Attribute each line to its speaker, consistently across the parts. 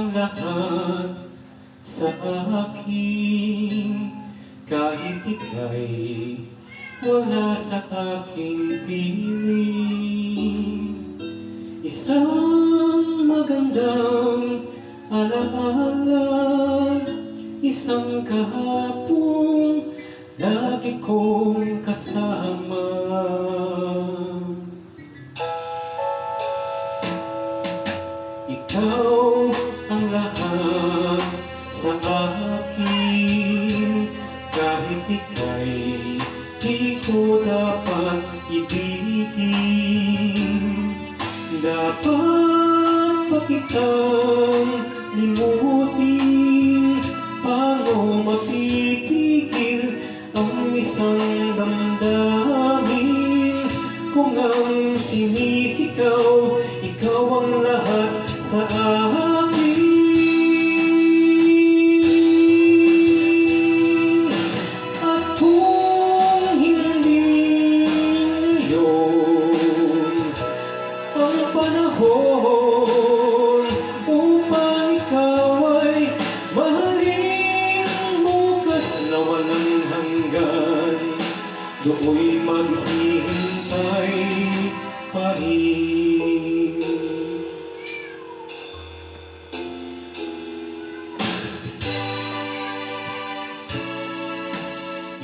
Speaker 1: ang lahat sa akin, kahit ika'y wala sa aking piling. Isang magandang alaala, isang kahapong lagi kong kasama. Ikaw ang lahat sa akin, kahit ika'y di ko dapat ibigin. Dapat pa kitang limutin, paano mapipigil ang isang damdamin? Kung ang sinisigaw, ikaw ang lahat sa akin. At kung hindi ngayon ang panahon upang ikaw ay mahalin, bukas na walang hanggan, do'y maghihintay pa rin.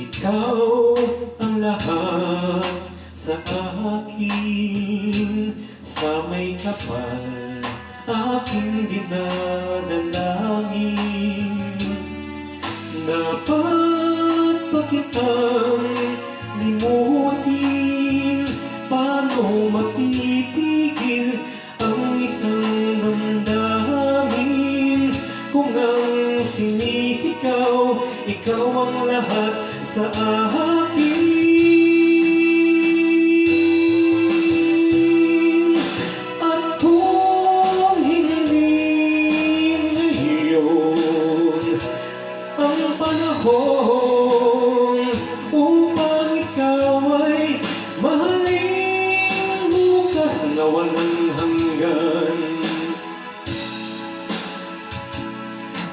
Speaker 1: Ikaw ang lahat sa akin, sa may kapal aking dinadalangin. Dapat pa kitang limutin, paano mapipigil ang isang damdamin? Kung ang sinisigaw, ikaw ang lahat sa akin. At kung hindi ngayon ang panahon upang ikaw ay mahalin, bukas na walang hanggan,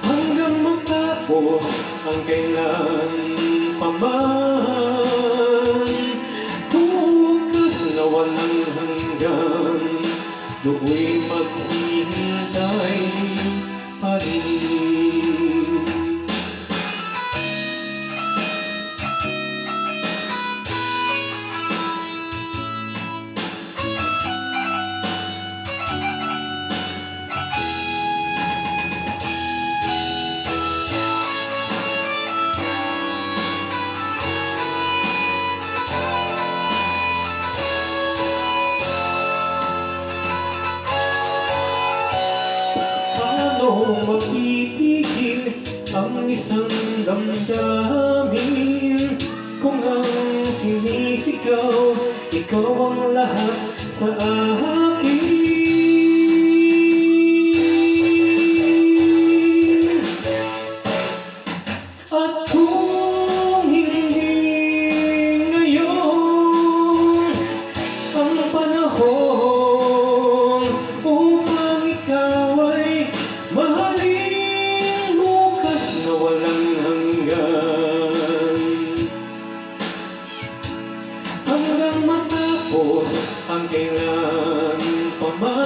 Speaker 1: hanggang matapos ang kailan paman, bukas na walang hanggan, do'y maghihintay pa rin. Paano mapipigil ang isang damdamin? Kung ang sinisigaw, ikaw ang lahat sa akin. At kung hindi ngayon ang panahon upang ikaw ay mahalin, bukas na walang hanggan, hanggang matapos ang kailan paman.